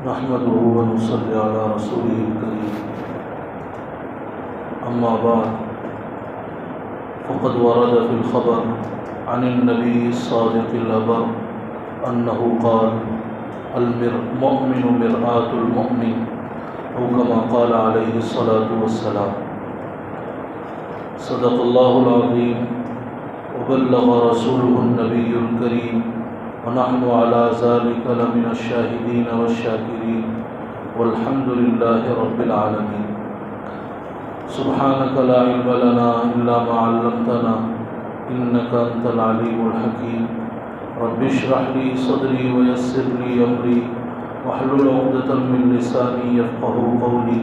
نحمده ونصلي على رسوله الكريم أما بعد فقد ورد في الخبر عن النبي الصادق الأبر أنه قال المؤمن مرآة المؤمن أو كما قال عليه الصلاة والسلام. صدق الله العظيم وبلغ رسوله النبي الكريم ونحن على ذلك لمن الشاهدين والشاكرين والحمد لله رب العالمين. سبحانك لا علم لنا إلا ما علمتنا إنك أنت العليم الحكيم. رب اشرح لي صدري ويسر لي أمري واحلل عقدة من لساني يفقهوا قولي.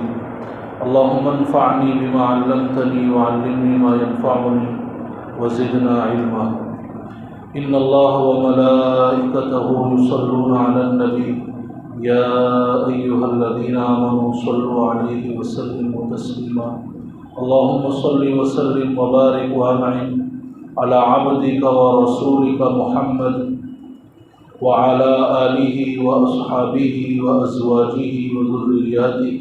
اللهم انفعني بما علمتني وعلمني ما ينفعني وزدنا علما. إن الله وملائكته يصلون على النبي يا أيها الذين آمنوا صلوا عليه وسلموا تسليما. اللهم صل وسلم وبارك وأنعم على عبدك ورسولك محمد وعلى آله وأصحابه وأزواجه وذرياته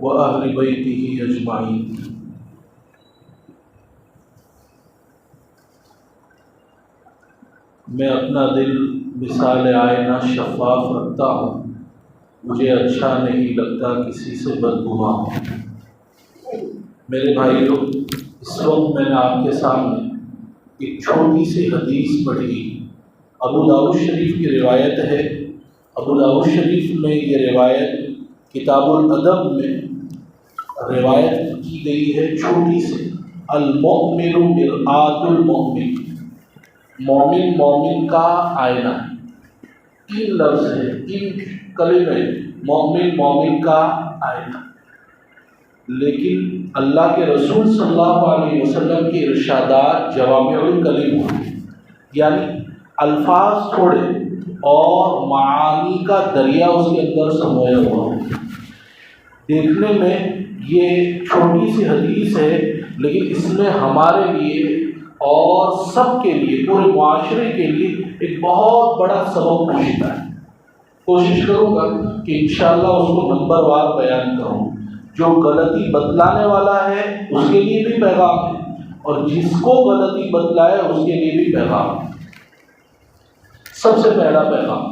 وأهل بيته أجمعين. میں اپنا دل مثال آئینہ شفاف رکھتا ہوں. مجھے اچھا نہیں لگتا کسی سے بدگما ہوں. میرے بھائیو، اس وقت میں نے آپ کے سامنے ایک چھوٹی سی حدیث پڑھی. ابو داؤد شریف کی روایت ہے. ابو داؤد شریف میں یہ روایت کتاب الادب میں روایت کی گئی ہے چھوٹی سے. المؤمن مرآۃ المؤمن، مومن مومن کا آئینہ. تین لفظ ہے، تین کلمے، مومن مومن کا آئینہ. لیکن اللہ کے رسول صلی اللہ علیہ وسلم کے ارشادات جوامع الکلم ہوتے ہیں، یعنی الفاظ تھوڑے اور معانی کا دریا اس کے اندر سمویا ہوا ہو. دیکھنے میں یہ چھوٹی سی حدیث ہے، لیکن اس میں ہمارے لیے اور سب کے لیے، پورے معاشرے کے لیے ایک بہت بڑا سبق پوشیدہ ہے. کوشش کروں گا کہ انشاءاللہ اس کو نمبر وار بیان کروں. جو غلطی بتلانے والا ہے اس کے لیے بھی پیغام ہے، اور جس کو غلطی بتلائے اس کے لیے بھی پیغام ہے. سب سے پہلا پیغام،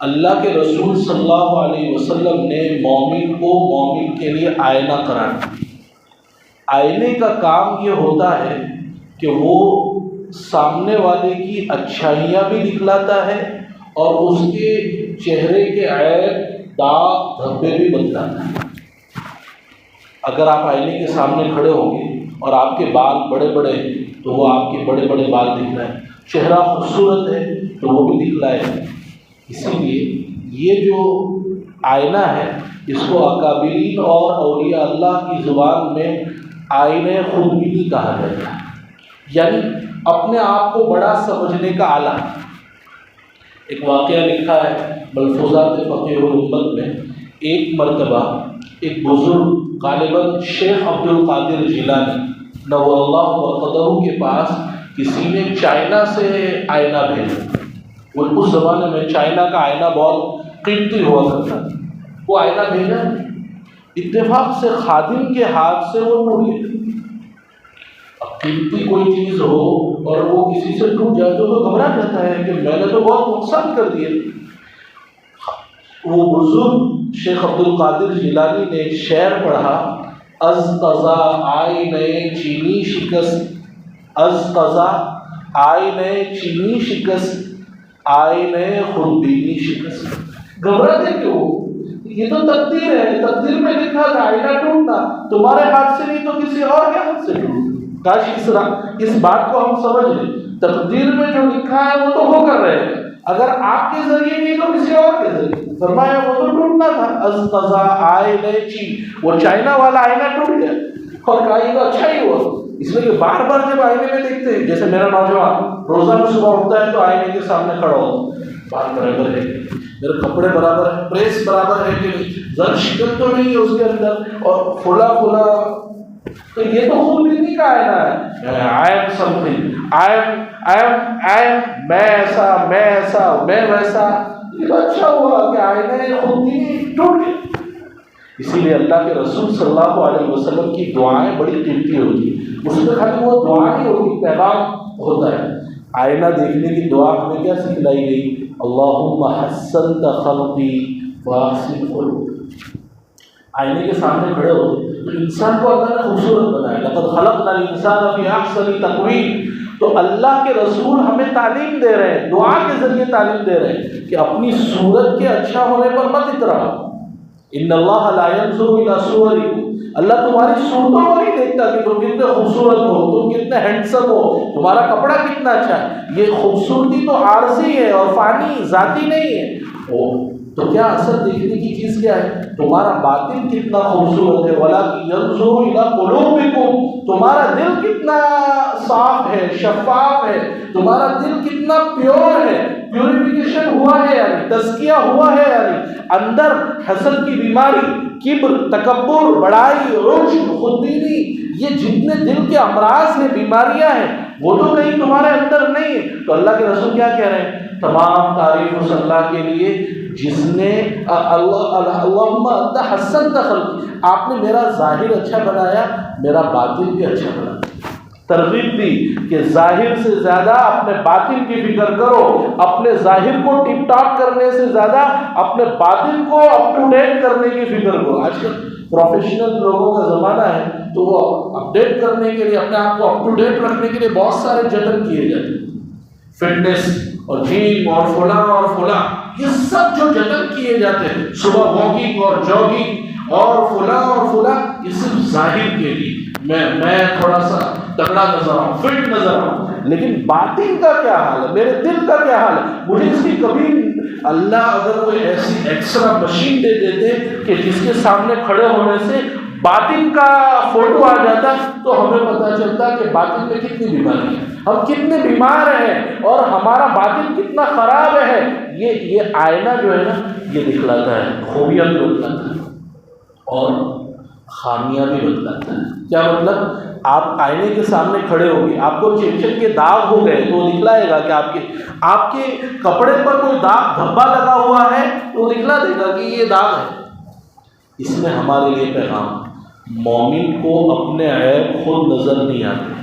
اللہ کے رسول صلی اللہ علیہ وسلم نے مومن کو مومن کے لیے آئینہ قرار دیا. آئینے کا کام یہ ہوتا ہے کہ وہ سامنے والے کی اچھائیاں بھی دکھلاتا ہے اور اس کے چہرے کے عیب، داغ، دھبے بھی بتلاتا ہے. اگر آپ آئینے کے سامنے کھڑے ہوں گے اور آپ کے بال بڑے بڑے ہیں تو وہ آپ کے بڑے بڑے بال دکھلائیں. چہرہ خوبصورت ہے تو وہ بھی دکھلائے. اسی لیے یہ جو آئینہ ہے اس کو اکابرین اور اولیاء اللہ کی زبان میں آئینہ خودبینی کہا جاتا ہے، یعنی اپنے آپ کو بڑا سمجھنے کا آلہ. ایک واقعہ لکھا ہے ملفوظات فقیہ الامت میں. ایک مرتبہ ایک بزرگ، غالباً شیخ عبد القادر جیلانی نور اللہ وقدہ کے پاس کسی نے چائنا سے آئینہ بھیجا. اس زمانے میں چائنا کا آئینہ بہت قیمتی ہوا کرتا تھا. وہ آئینہ بھیجا، اتفاق سے خادم کے ہاتھ سے وہ ٹوٹ گیا. اب قیمتی کوئی چیز ہو اور وہ کسی سے ٹوٹ جائے تو گھبرا جاتا ہے کہ میں نے تو بہت نقصان کر دیا. وہ بزرگ شیخ عبد القادر جیلانی نے ایک شعر پڑھا: از قضا آئینہ چینی شکست، از قضا آئینہ چینی شکست، آئینہ خودبینی شکست. گھبراتے کیوں؟ یہ تو تقدیر ہے، تقدیر میں لکھا تھا آئینہ ٹوٹنا، تمہارے ہاتھ سے نہیں تو کسی اور کے ہاتھ سے ٹوٹ. کاش اس بات کو ہم سمجھ لیں. تقدیر میں جو لکھا ہے وہ تو ہو کر رہے ہیں، اگر آپ کے ذریعے نہیں تو کسی اور کے ذریعے. فرمایا وہ تو ٹوٹنا تھا. از قضا آئینہ چین، وہ چائنا والا آئینہ ٹوٹ گیا اور کہا یہ تو اچھا ہی ہوا. اس لیے کہ بار بار جب آئینے میں دیکھتے ہیں، جیسے میرا نوجوان روزہ میں صبح اٹھتا ہے تو آئینے کے سامنے کھڑا ہوتا ہے، بال برابر ہے، میرے کپڑے برابر ہے، پریس برابر ہے کہ نہیں، زر شکن تو نہیں ہے اس کے اندر، اور پھلا پھلا. تو یہ تو خودبینی کا آئینہ ہے. I am some thing, I am میں ایسا، میں ایسا، میں ویسا. یہ اچھا ہوا کہ آئینہ خود ہی ٹوٹ گیا۔ اسی لیے اللہ کے رسول صلی اللہ علیہ وسلم کی دعائیں بڑی قیمتی ہوتی ہیں، اس میں خالی وہ دعا نہیں ہوتی، پیغام ہوتا ہے۔ آئینہ دیکھنے کی دعا ہمیں کیا سکھلائی گئی؟ اللہم حسنت خلقی واحسن خلقی۔ آئینے کے سامنے کھڑے ہو تو انسان کو اللہ نے خوبصورت بنایا، لقد خلقنا الانسان فی احسن تقویم۔ تو اللہ کے رسول ہمیں تعلیم دے رہے ہیں، دعا کے ذریعے تعلیم دے رہے ہیں کہ اپنی صورت کے اچھا ہونے پر مت اترا۔ ان اللہ لا ينظر الى صورکم، اللہ تمہاری صورتوں کو نہیں دیکھتا کہ تم کتنے خوبصورت ہو، تم کتنے ہینڈسم ہو، تمہارا کپڑا کتنا اچھا ہے۔ یہ خوبصورتی تو عارضی ہے اور فانی، ذاتی نہیں ہے۔ تو کیا اصل دیکھنے کی چیز کیا ہے؟ تمہارا باطن کتنا خوبصورت ہے۔ وَلَٰكِن يَنظُرُ إِلَىٰ قُلُوبِكُمْ، تمہارا دل کتنا صاف ہے، شفاف ہے، تمہارا دل کتنا پیور ہے، پیوریفیکیشن ہوا ہے، یعنی تزکیہ ہوا ہے، یعنی اندر حسد کی بیماری، کبر، تکبر، بڑائی، عجب، خودبینی، یہ جتنے دل کے امراض ہیں، بیماریاں ہیں، وہ تو کہیں تمہارے اندر نہیں ہے۔ تو اللہ کے رسول کیا کہہ رہے ہیں؟ تمام تعریف اس اللہ کے لیے جس نے اللہم انت حسنت خلقی، آپ نے میرا ظاہر اچھا بنایا، میرا باطن بھی اچھا بنایا۔ ترغیب دی کہ ظاہر سے زیادہ اپنے باطن کی فکر کرو، اپنے ظاہر کو ٹپ ٹاپ کرنے سے زیادہ اپنے باطن کو اپ ٹو ڈیٹ کرنے کی فکر کرو۔ آج کل پروفیشنل لوگوں کا زمانہ ہے تو وہ اپڈیٹ کرنے کے لیے، اپنے آپ کو اپ ٹو ڈیٹ رکھنے کے لیے بہت سارے جتن کیے جاتے ہیں، فٹنس اور جم اور فلاں یہ سب جو جتن کیے جاتے ہیں، صبح واکنگ اور جاگنگ اور فلاں یہ صرف ظاہر کے لیے، میں تھوڑا سا تگڑا نظر آؤں، فٹ نظر آؤں، لیکن باطن کا کیا حال ہے، میرے دل کا کیا حال ہے؟ مجھے اس کی کبھی اللہ اگر کوئی ایسی ایکسٹرا مشین دے دیتے کہ جس کے سامنے کھڑے ہونے سے باطن کا فوٹو آ جاتا تو ہمیں پتہ چلتا کہ باطن میں کتنی بیماری ہے، ہم کتنے بیمار ہیں اور ہمارا باطن کتنا خراب ہے۔ یہ آئینہ جو ہے نا یہ دکھلاتا ہے، خوبیاں بھی بتلاتا ہے اور خامیاں بھی بتلاتا ہے۔ کیا مطلب؟ آپ آئینے کے سامنے کھڑے ہو گے، آپ کو چنچن کے داغ ہو گئے تو وہ دکھلائے گا کہ آپ کے کپڑے پر کوئی داغ دھبا لگا ہوا ہے تو وہ دکھلا دے گا کہ یہ داغ ہے۔ اس میں ہمارے لیے پیغام، مومن کو اپنے عیب خود نظر نہیں آتے،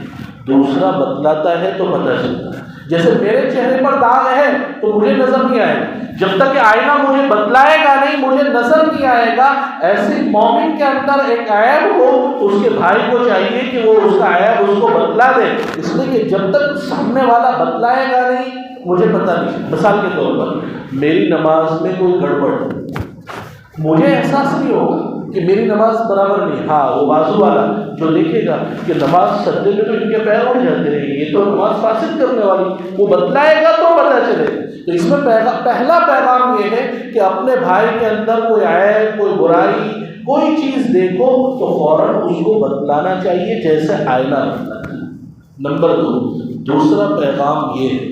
دوسرا بتلاتا ہے تو پتہ چلتا ہے۔ جیسے میرے چہرے پر داغ ہے تو مجھے نظر نہیں آئے گا، جب تک کہ آئینہ مجھے بتلائے گا نہیں مجھے نظر نہیں آئے گا۔ ایسے مومن کے اندر ایک عیب ہو تو اس کے بھائی کو چاہیے کہ وہ اس کا عیب اس کو بتلا دے، اس لیے کہ جب تک سامنے والا بتلائے گا نہیں مجھے پتہ نہیں۔ مثال کے طور پر میری نماز میں کوئی گڑبڑ، مجھے احساس نہیں ہوگا کہ میری نماز برابر نہیں، ہاں وہ بازو والا جو دیکھے گا کہ نماز سجدے میں تو ان کے پیر اٹھ جاتے ہیں، یہ تو نماز فاسد کرنے والی، وہ بتلائے گا تو پتہ چلے۔ تو اس میں پہلا پیغام یہ ہے کہ اپنے بھائی کے اندر کوئی عیب، کوئی برائی، کوئی چیز دیکھو تو فوراً اس کو بتلانا چاہیے جیسے آئینہ بتلانا ہے۔ نمبر 2، دوسرا پیغام یہ ہے،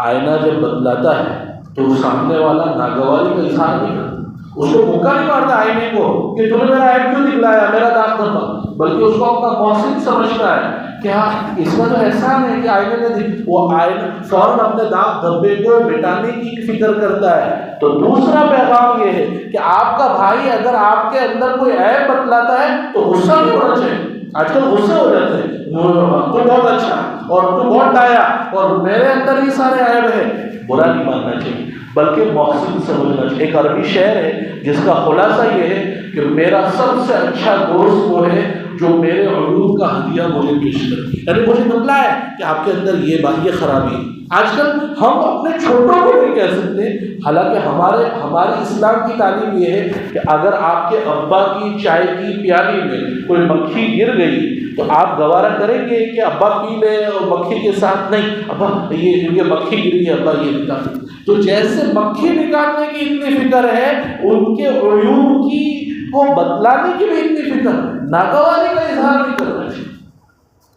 آئینہ جب بتلاتا ہے تو سامنے والا ناگواری کا اظہار نہیں کرتا، اس کو موقع نہیں مارتا آئینے کو کہ تم نے میرا عیب کیوں دکھلایا، میرا داغ دھبا، بلکہ اس کو اپنا محسن سمجھتا ہے کہ ہاں اس میں تو احسان ہے کہ آئینے نے وہ آئینہ فوراً اپنے داغ دھبے کو مٹانے کی فکر کرتا ہے۔ تو دوسرا پیغام یہ ہے کہ آپ کا بھائی اگر آپ کے اندر کوئی عیب بتلاتا ہے تو غصہ نہیں ہونا چاہیے۔ آج کل غصے ہو جاتے ہیں، تو بہت اچھا اور تو بہت ڈایا اور میرے اندر یہ سارے عیب ہیں، برا نہیں ماننا چاہیے بلکہ محسن سمجھنا چاہیے۔ ایک عربی شعر ہے جس کا خلاصہ یہ ہے کہ میرا سب سے اچھا دوست وہ ہے جو میرے عیوب کا ہدیہ مجھے پیش کرے، یعنی مجھے بتلائے کہ آپ کے اندر یہ خرابی ہے۔ آج کل ہم اپنے چھوٹوں کو نہیں کہہ سکتے، حالانکہ ہماری اسلام کی تعلیم یہ ہے کہ اگر آپ کے ابا کی چائے کی پیالی میں کوئی مکھی گر گئی تو آپ گوارا کریں گے کہ ابا پی لے اور مکھی کے ساتھ نہیں، ابا یہ مکھی گری ہے، ابا یہ نکال۔ تو جیسے مکھی نکالنے کی اتنی فکر ہے ان کے عیوب کی کو بتلانے کی بھی اتنی فکر، ناگواری کا اظہار نہیں کرنا چاہیے۔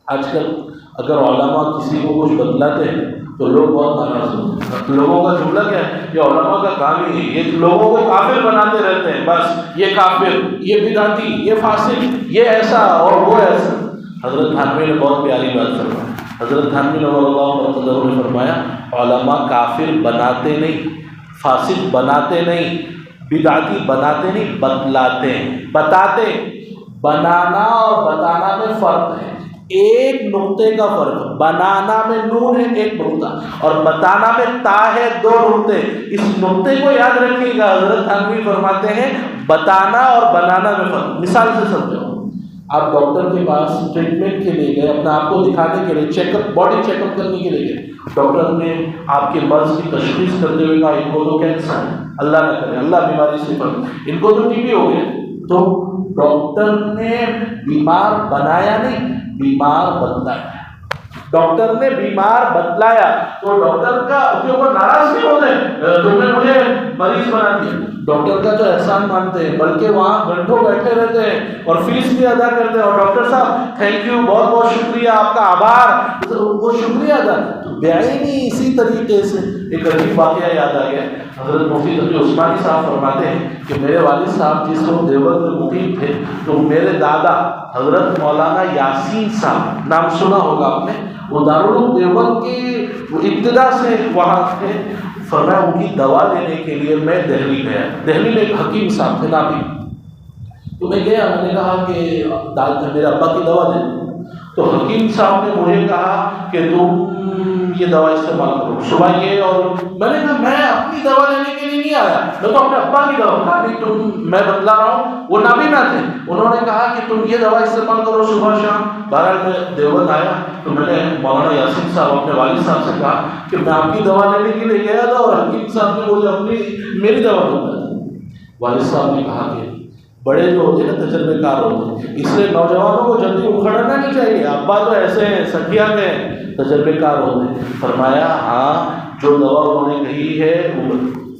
آج کل اگر علماء کسی کو کچھ بتلاتے ہیں تو لوگ بہت ناراض ہوتے ہیں۔ لوگوں کا جملہ کیا ہے؟ یہ علماء کا کام ہی ہے، یہ لوگوں کو کافر بناتے رہتے ہیں، بس یہ کافر، یہ بدعتی، یہ فاسق، یہ ایسا اور وہ ایسا۔ حضرت تھانوی نے بہت پیاری بات فرمائی۔ حضرت تھانوی نے فرمایا علماء کافر بناتے نہیں، فاسق بناتے نہیں، بدعتی بناتے نہیں، بتلاتے ہیں، بتاتے۔ بنانا اور بتانا میں فرق ہے، ایک نقطے کا فرق۔ بنانا میں نون ہے ایک نقطہ، اور بتانا میں تا ہے دو نقطے۔ اس نقطے کو یاد رکھیے گا، حضرت تھانوی فرماتے ہیں بتانا اور بنانا میں فرق۔ مثال سے سمجھو، آپ ڈاکٹر کے پاس ٹریٹمنٹ کے لیے گئے، اپنے آپ کو دکھانے کے لیے، check up, body check up کرنے کے لیے گئے۔ ڈاکٹر نے آپ کے مرض کی تشخیص کرتے ہوئے کہا ان کو تو کینسر ہے، اللہ نہ کرے، اللہ بیماری سے بچائے، ان کو تو ٹی بی ہو گیا۔ تو ڈاکٹر نے بیمار بنایا نہیں، بیمار بتلایا۔ ڈاکٹر نے بیمار بتلایا تو ڈاکٹر کا اس کے اوپر ناراض نہیں ہوتے، تم نے مجھے مریض بنا دیا۔ ڈاکٹر کا تو احسان مانتے ہیں، بلکہ وہاں گھنٹوں بیٹھے رہتے ہیں اور فیس بھی ادا کرتے ہیں، اور ڈاکٹر صاحب تھینک یو، بہت بہت شکریہ، آپ کا آبھار، وہ شکریہ ادا۔ تو بیعینی اسی طریقے سے ایک عجیب واقعہ یاد آ گیا۔ حضرت مفتی تقی عثمانی صاحب فرماتے ہیں کہ میرے والد صاحب جس وقت دیوبند میں مقیم تھے، تو میرے دادا حضرت مولانا یاسین صاحب، نام سنا ہوگا آپ نے، وہ دارالعلوم دیوبند کی ابتدا سے وہاں تھے۔ فرمایا ان کی دوا لینے کے لیے میں دہلی گیا، دہلی میں ایک حکیم صاحب تھے نابی، تو میں گیا، میں نے کہا کہ میرے ابا کی دوا دیں۔ تو حکیم صاحب نے مجھے کہا کہ تم یہ دوا استعمال کرو صبح یہ، اور میں نے کہا میں اپنی دوا لینے کے لیے نہیں آیا، میں تو اپنے ابا کی دوا، کہا نہیں تم، میں بتلا رہا ہوں، وہ نابینا تھے، انہوں نے کہا کہ تم یہ دوا استعمال کرو صبح شام۔ بہرحال میں دیوبند آیا تو میں نے مولانا یاسین صاحب اپنے والد صاحب سے کہا کہ میں آپ کی دوا لینے کے لیے گیا تھا اور حکیم صاحب نے مجھے میری دوا بتلائی۔ والد صاحب نے کہا کہ بڑے جو ہوتے ہیں نا تجربے کار ہوتے ہیں، اس لیے نوجوانوں کو جلدی اکھڑنا نہیں چاہیے، ابا تو ایسے ہیں سکھیا کے تجربے کار ہوتے ہیں۔ فرمایا ہاں جو دوا انہوں نے کہی ہے،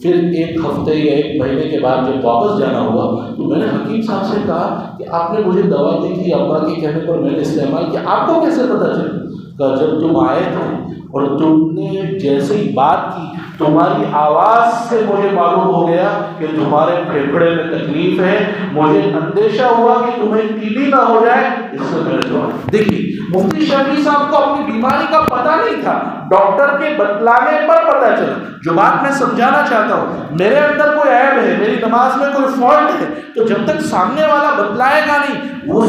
پھر ایک ہفتے یا ایک مہینے کے بعد جب واپس جانا ہوا تو میں نے حکیم صاحب سے کہا کہ آپ نے مجھے دوا دی تھی، ابا کے کہنے پر میں نے استعمال کیا، آپ کو کیسے پتہ چلا؟ کہ جب تم آئے تھے اور تم نے جیسے ہی بات کی، تمہاری آواز سے مجھے معلوم ہو گیا کہ تمہارے پھیپھڑے میں تکلیف ہے، مجھے اندیشہ ہوا کہ تمہیں ٹی بی نہ ہو جائے، اس سے میں نے دعا۔ دیکھیے مفتی شفیع صاحب کو اپنی بیماری کا پتہ نہیں تھا، ڈاکٹر کے بتلانے پر پتہ چلا۔ جو بات میں سمجھانا چاہتا ہوں، میرے اندر کوئی عیب ہے، میری نماز میں کوئی فالٹ ہے، تو جب تک سامنے والا بتلائے گا نہیں، وہ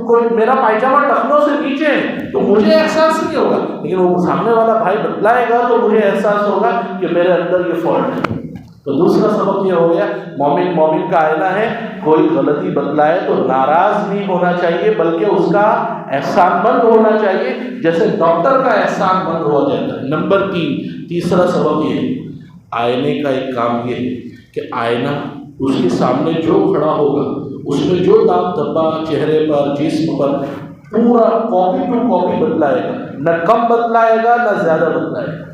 کوئی میرا پائجامہ ٹخنوں سے نیچے ہے تو مجھے احساس نہیں ہوگا، لیکن وہ سامنے والا بھائی بتلائے گا تو مجھے احساس ہوگا کہ میرے اندر یہ فالٹ ہے۔ تو دوسرا سبق یہ ہو گیا، مومن کا آئینہ ہے، کوئی غلطی بتلائے تو ناراض نہیں ہونا چاہیے، بلکہ اس کا احسان مند ہونا چاہیے، جیسے ڈاکٹر کا احسان مند ہو جاتا ہے۔ نمبر 3، تیسرا سبق یہ ہے، آئینے کا ایک کام یہ ہے کہ آئینہ اس کے سامنے جو کھڑا ہوگا، اس میں جو داغ دھبا چہرے پر، جسم پر، پورا کاپی ٹو کاپی بتلائے گا، نہ کم بتلائے گا نہ زیادہ بتلائے گا۔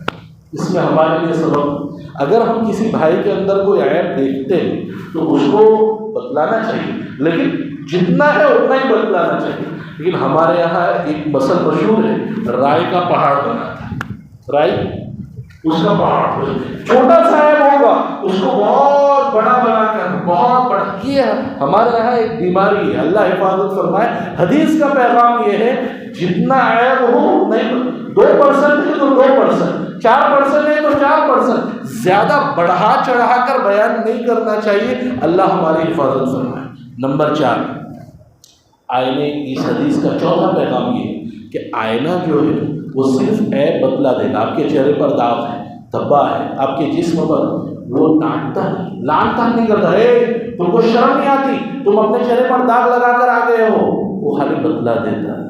اس میں ہمارے لیے سبق، اگر ہم کسی بھائی کے اندر کوئی عیب دیکھتے ہیں تو اس کو بتلانا چاہیے، لیکن جتنا ہے اتنا ہی بتلانا چاہیے۔ لیکن ہمارے یہاں ایک مثل مشہور ہے، رائے کا پہاڑ بناتا ہے، رائے اس کا پہاڑ چھوٹا سا عیب ہوگا اس کو بہت بڑا بنا کر، بہت بڑا، یہ ہمارے یہاں ایک بیماری ہے، اللہ حفاظت فرمائے۔ حدیث کا پیغام یہ ہے جتنا عیب ہو نہیں، 2% ہے تو 2%، 4% ہے تو 4%، زیادہ بڑھا چڑھا کر بیان نہیں کرنا چاہیے، اللہ ہماری حفاظت فرمائے۔ نمبر 4، آئینے کی اس حدیث کا چوتھا پیغام یہ ہے کہ آئینہ جو ہے وہ صرف عیب بتلا دے گا، آپ کے چہرے پر داغ ہے، دھبا ہے، آپ کے جسم پر، وہ ڈانٹتا نہیں، لان تان نہیں کرتا، تم کو شرم نہیں آتی، تم اپنے چہرے پر داغ لگا کر آ گئے ہو، وہ خالی بتلا دیتا ہے۔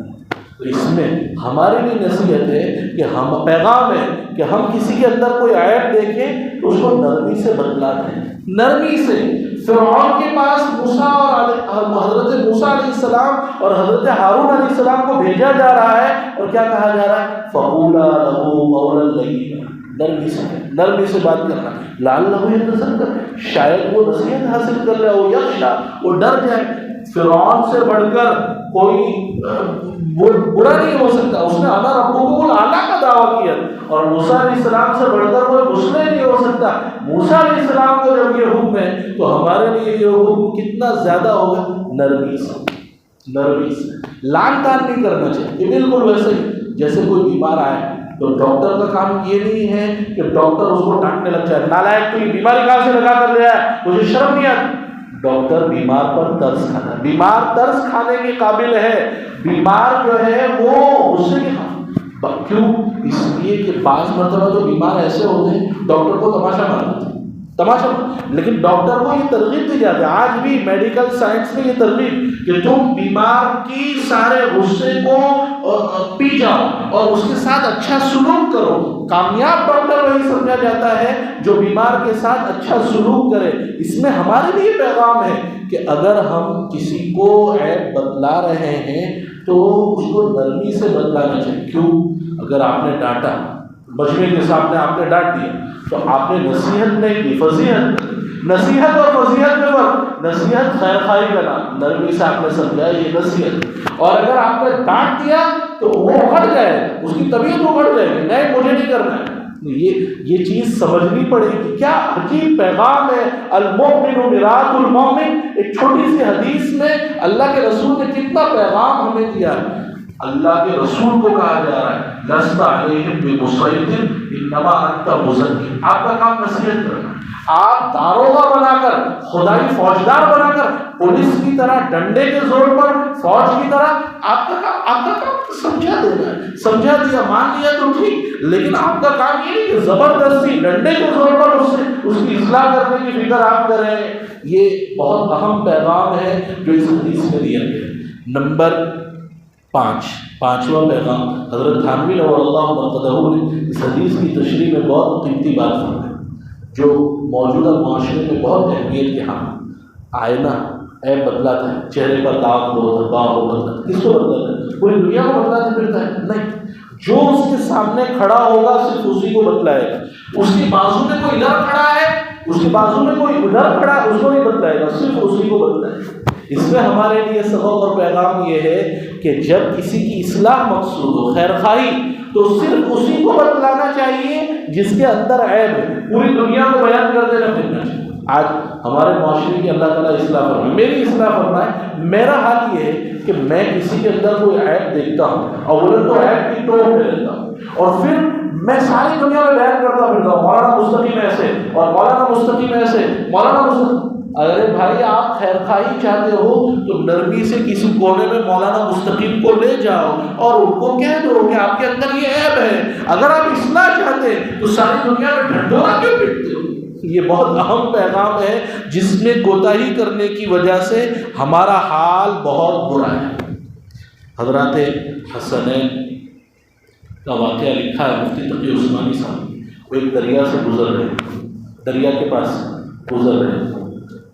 تو اس میں ہمارے لیے نصیحت ہے کہ ہم، پیغام ہے کہ ہم کسی کے اندر کوئی عیب دیکھیں تو اس کو نرمی سے بتلا دیں، نرمی سے۔ فرعون کے پاس موسیٰ اور حضرت موسیٰ علیہ السلام اور حضرت ہارون علیہ السلام کو بھیجا جا رہا ہے، اور کیا کہا جا رہا ہے؟ فَقُولَا لَهُ قَوْلًا لَّيِّنًا، نرمی سے بات کرنا، لَعَلَّهُ يَتَذَكَّرُ، شاید وہ نصیحت حاصل کر لے، وہ یخشا، وہ ڈر جائے۔ فرعون سے بڑھ کر کوئی برا نہیں ہو سکتا، اس نے انا ربکم الاعلی کا دعویٰ کیا، اور موسیٰ علیہ السلام سے بڑھ کر کوئی مسلم نہیں ہو سکتا۔ موسیٰ علیہ السلام کو جب یہ حکم ہے تو ہمارے لیے یہ حکم کتنا زیادہ ہوگا، نرمی سے، نرمی سے، لان تان نہیں کرنا چاہیے۔ یہ بالکل ویسے ہی جیسے کوئی بیمار آئے تو ڈاکٹر کا کام یہ نہیں ہے کہ ڈاکٹر اس کو ڈانٹنے لگ جائے، نالائق تو یہ بیماری کہاں سے لگا کر لے آیا، مجھے شرم نہیں آتی۔ ڈاکٹر بیمار پر ترس کھاتا ہے، بیمار ترس کھانے کے قابل ہے، بیمار جو ہے وہ غصے کے کیوں؟ اس لیے کہ بعض مرتبہ تو بیمار ایسے ہوتے ہیں ڈاکٹر کو تماشا مار دیتے ہیں، تماشا، لیکن ڈاکٹر کو یہ ترغیب دی جاتی ہے، آج بھی میڈیکل سائنس میں یہ ترغیب کہ تم بیمار کی سارے غصے کو پی جاؤ اور اس کے ساتھ اچھا سلوک کرو۔ کامیاب ڈاکٹر وہی سمجھا جاتا ہے جو بیمار کے ساتھ اچھا سلوک کرے۔ اس میں ہمارے لیے پیغام ہے کہ اگر ہم کسی کو عیب بتلا رہے ہیں تو اس کو نرمی سے بتلانا چاہیے۔ کیوں؟ اگر آپ نے ڈانٹا، مجمع کے سامنے آپ نے ڈانٹ دیا تو آپ نے نصیحت نہیں کی، فضیحت، نصیحت اور فضیحت میں فرق، نصیحت خیر خواہی کا نام، نرمی سے آپ نے سمجھا یہ نصیحت، اور اگر آپ نے ڈانٹ دیا تو وہ اکھڑ جائے، اس کی طبیعت اکھڑ جائے گی، نہیں مجھے نہیں کرنا ہے۔ یہ چیز سمجھنی پڑے گی، کیا عجیب پیغام ہے۔ المؤمن مرآۃ المؤمن، ایک چھوٹی سی حدیث میں اللہ کے رسول نے کتنا پیغام ہمیں دیا ہے۔ اللہ کے رسول کو کہا جا رہا ہے لست علیہم بمسیطر انما انت مذکر، آپ کا کام نصیحت کرنا، آپ داروغہ بنا کر، خدائی فوجدار بنا کر، پولیس کی طرح ڈنڈے کے زور پر، فوج کی طرح آپ کا کام سمجھا دینا ہے، سمجھا دیا مان لیا تو ٹھیک، لیکن آپ کا کام یہ نہیں کہ زبردستی ڈنڈے کے زور پر اس کی اصلاح کرنے کی فکر آپ کریں۔ یہ بہت اہم پیغام ہے جو اس حدیث میں دیا گیا ہے۔ نمبر 5، پانچواں پیغام، حضرت تھانوی رضی اللہ عنہ نے اس حدیث کی تشریح میں بہت قیمتی بات فرمائی جو موجودہ معاشرے میں بہت اہمیت کے حامل۔ آئینہ عیب بدلاتا ہے، چہرے پر داغ ہو، دھبا ہو، بدلاتا ہے، کس کو بدلاتا ہے؟ پوری دنیا کو بدلاتے پھرتا ہے؟ نہیں، جو اس کے سامنے کھڑا ہوگا صرف اسی کو بتلائے گا۔ اس کی بازو میں کوئی ادھر کھڑا ہے، اس کی بازو میں کوئی ادھر کھڑا ہے، اس کو نہیں بتلائے گا، صرف اسی کو بتلائے گا۔ اس میں ہمارے لیے سبق اور پیغام یہ ہے کہ جب کسی کی اصلاح مقصود ہو، خیر خواہی، تو صرف اسی کو بتلانا چاہیے جس کے اندر عیب ہے، پوری دنیا کو بیان کر دینا پھرنا چاہیے۔ آج ہمارے معاشرے کی اللہ تعالیٰ اصلاح فرمائے، میری اصلاح فرمائے۔ میرا حال یہ ہے کہ میں کسی کے اندر کوئی عیب دیکھتا ہوں، اولاً تو عیب کی ٹوک میں لیتا ہوں، اور پھر میں ساری دنیا میں بیان کرتا پھرتا ہوں، مولانا مستقیم ایسے اور مولانا مستقیم ایسے، مولانا مستقیم۔ ارے بھائی، آپ خیر خواہی چاہتے ہو تو نرمی سے کسی کونے میں مولانا مستقیم کو لے جاؤ اور ان کو کہہ دو کہ آپ کے اندر یہ عیب ہے۔ اگر آپ اصلاح چاہتے تو ساری دنیا میں ڈھنڈورا کیوں پیٹتے ہو؟ یہ بہت اہم پیغام ہے جس میں کوتاہی کرنے کی وجہ سے ہمارا حال بہت برا ہے۔ حضرات حسنین کا واقعہ لکھا ہے مفتی تقی عثمانی صاحب۔ وہ ایک دریا سے گزر رہے، دریا کے پاس گزر رہے،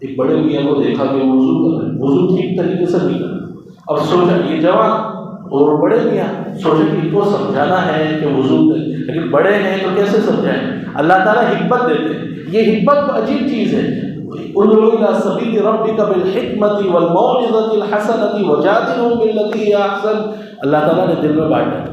ایک بڑے میاں کو دیکھا کہ وضو کر رہے، وضو ٹھیک طریقے سے نہیں کر۔ اب سوچا یہ جوان اور بڑے میاں سوچے کہ ان کو سمجھانا ہے کہ وضو کریں، لیکن بڑے ہیں تو کیسے سمجھائیں؟ اللہ تعالیٰ حکمت دیتے ہیں، یہ حکمت عجیب چیز ہے۔ ادعو الی سبیل ربک بالحکمۃ والموعظۃ الحسنۃ وجادلھم باللتی ہی احسن۔ اللہ تعالیٰ نے دل میں بانٹا،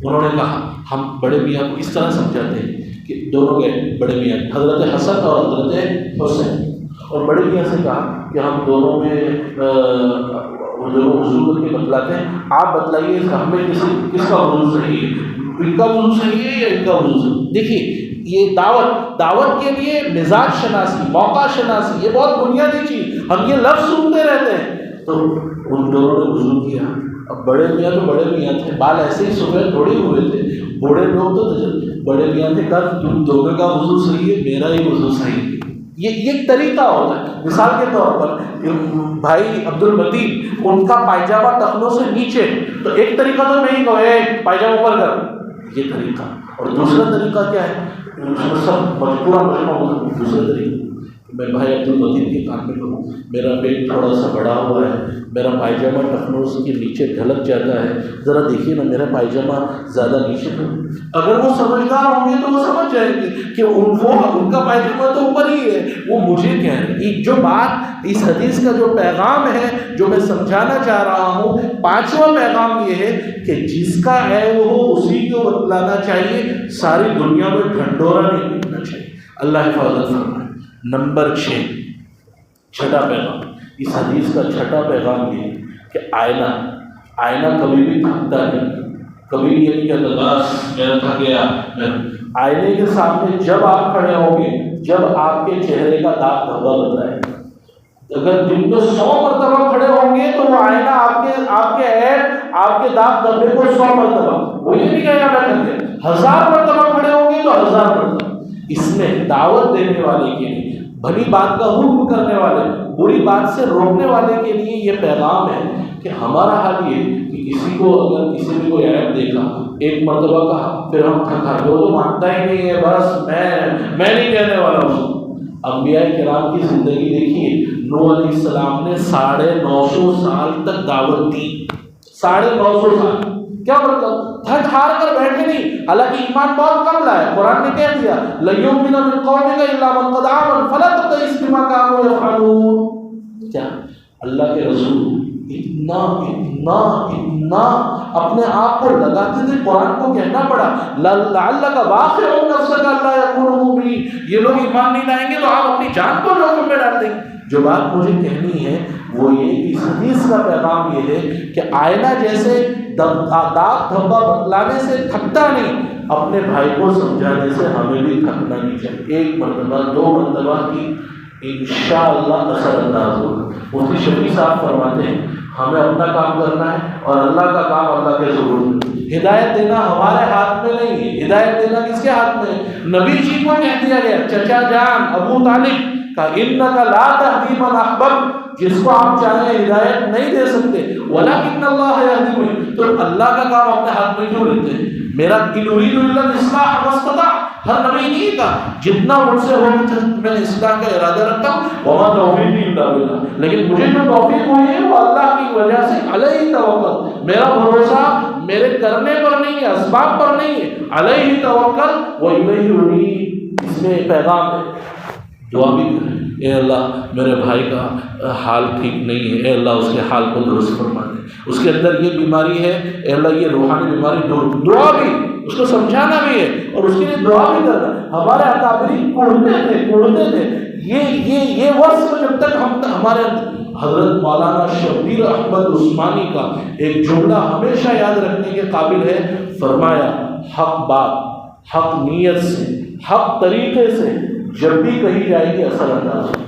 انہوں نے کہا ہم بڑے میاں کو اس طرح سمجھاتے ہیں کہ دونوں گئے بڑے میاں حضرت حسن اور حضرت حسین، اور بڑے میاں سے کہا کہ ہم دونوں میں دونوں وضو کر کے بتلاتے ہیں، آپ بتلائیے ہمیں کس کا وضو صحیح ہے، ان کا وضو صحیح ہے یا ان کا وضو صحیح ہے۔ دیکھیے یہ دعوت کے لیے مزاج شناسی، موقع شناسی، یہ بہت بنیادی چیز، ہم یہ لفظ سنتے رہتے ہیں۔ تو ان دونوں نے وضو کیا۔ اب بڑے میاں تو بڑے میاں تھے، بال ایسے ہی سفید تھوڑے ہوئے تھے، بوڑھے لوگ تو بڑے میاں تھے، کہا تم دونوں کا وضو صحیح ہے، میرا ہی وضو صحیح ہے۔ یہ ایک طریقہ ہوتا ہے۔ مثال کے طور پر بھائی عبد المتین، ان کا پائجامہ ٹخنوں سے نیچے، تو ایک طریقہ تو نہیں کہ پائجامہ اوپر کر، یہ طریقہ، اور دوسرا طریقہ کیا ہے؟ سب پورا مجمع ہوتا ہے۔ دوسرا طریقہ میں بھائی عبد المتین کے کام میں کروں، میرا پیٹ تھوڑا سا بڑا ہوا ہے، میرا پائجامہ ٹخنوں کے نیچے ڈھلک جاتا ہے، ذرا دیکھیے نا میرا پائجامہ زیادہ نیچے تو۔ اگر وہ سمجھدار ہوں گے تو وہ سمجھ جائیں گے کہ ان کا پائجامہ تو اوپر ہی ہے، وہ مجھے کہہ رہے ہیں۔ جو بات اس حدیث کا جو پیغام ہے جو میں سمجھانا چاہ رہا ہوں، پانچواں پیغام یہ ہے کہ جس کا عیب ہو اسی کو بتلانا چاہیے، ساری دنیا میں ڈھنڈورا نہیں پیٹنا چاہیے۔ اللہ حفاظت فرمائے۔ نمبر 6، چھٹا پیغام، اس حدیث کا چھٹا پیغام یہ ہے کہ آئینہ کبھی بھی تھکتا نہیں، کبھی یہ نہیں کہتا بس میرا تھک گیا. آئینے کے سامنے جب آپ کھڑے ہوں گے، جب آپ کے چہرے کا داغ دھبا بتائے گا. اگر دن میں 100 مرتبہ کھڑے ہوں گے تو وہ آئینہ آپ کے عیب، آپ کے داغ دھبے کو 100 مرتبہ، وہ یہ نہیں کہے گا میں کر کے 1000 مرتبہ کھڑے ہوں گے تو 1000 مرتبہ. اس میں دعوت دینے والے کے لیے، بھلی بات کا حکم کرنے والے، بری بات سے روکنے والے کے لیے یہ پیغام ہے کہ ہمارا حال یہ کہ کسی کو اگر کسی نے کوئی عیب دیکھا، ایک مرتبہ کہا، پھر ہم تھکا، وہ تو مانتا ہی نہیں ہے، بس میں نہیں کہنے والا ہوں. انبیاء کرام کی زندگی دیکھیے. نوح علیہ السلام نے 950 سال تک دعوت دی. 950 سال کیا مطلب؟ تھک ہار کر بیٹھے نہیں. حالانکہ ایمان بہت کم لائے. قرآن نے کہہ دیا لَيُؤْمِنَ مِنْ قَوْمِكَ إِلَّا مَنْ قَدْ آمَنَ فَلَا تَبْتَئِسْ بِمَا كَانُوا يَفْعَلُونَ. کیا اللہ کے رسول اتنا اپنے آپ کو لگاتے تھے، قرآن کو کہنا پڑا لَعَلَّكَ بَاخِعٌ نَفْسَكَ أَلَّا يَكُونُوا مُؤْمِنِينَ. یہ لوگ ایمان نہیں لائیں گے تو آپ اپنی جان کو لوگوں میں ڈال دیں گے. جو بات مجھے کہنی ہے وہ یہ کہ اس حدیث کا پیغام یہ ہے کہ آئینہ جیسے داغ دھبا بتلانے سے تھکتا نہیں، اپنے بھائی کو سمجھانے سے ہمیں بھی تھکنا نہیں چاہیے. 1 مرتبہ 2 مرتبہ کی انشاءاللہ اثر انداز ہوگا. مفتی شفیع صاحب فرماتے ہیں ہمیں اپنا کام کرنا ہے اور اللہ کا کام اللہ کے ضرور. ہدایت دینا ہمارے ہاتھ میں نہیں ہے. ہدایت دینا کس کے ہاتھ میں ہے؟ نبی جی کو کہہ دیا گیا، چچا جان ابو طالب کا اِنَّكَ لَا تَهْدِي مَنْ أَحْبَبْتَ، جس کو آپ چاہیں ہدایت نہیں دے سکتے، وَلَكِنَّ اللَّهَ يَهْدِي مَن يَشَاءُ. تو اللہ کا کام اپنے ہاتھ میں کیوں لیتے ہیں؟ میرا إِنْ أُرِيدُ إِلَّا الْإِصْلَاحَ مَا اسْتَطَعْتُ. ہر نبی نہیں کہا جتنا مجھ سے ہو میں اصلاح کا ارادہ رکھتا ہوں، وَمَا تَوْفِيقِي إِلَّا بِاللَّهِ. لیکن مجھے جو توفیق ہوئی ہے وہ اللہ کی وجہ سے. علیہ توکل، میرا بھروسہ میرے کرنے پر نہیں ہے، اسباب پر نہیں ہے. علیہ توکل وَإِلَيْهِ أُنِيبُ. اس میں پیغام ہے. دعا بھی کریں، اے اللہ میرے بھائی کا حال ٹھیک نہیں ہے، اے اللہ اس کے حال کو درست فرما دے. اس کے اندر یہ بیماری ہے، اے اللہ یہ روحانی بیماری دور. دعا بھی، اس کو سمجھانا بھی ہے اور اس کے لیے دعا بھی کرنا. ہمارے اکابرین کوڑتے تھے. یہ وصف جب تک ہمارے حضرت مولانا شبیر احمد عثمانی کا ایک جملہ ہمیشہ یاد رکھنے کے قابل ہے. فرمایا حق بات، حق نیت سے، حق طریقے سے جب بھی کہی جائے گی اثر انداز ہو.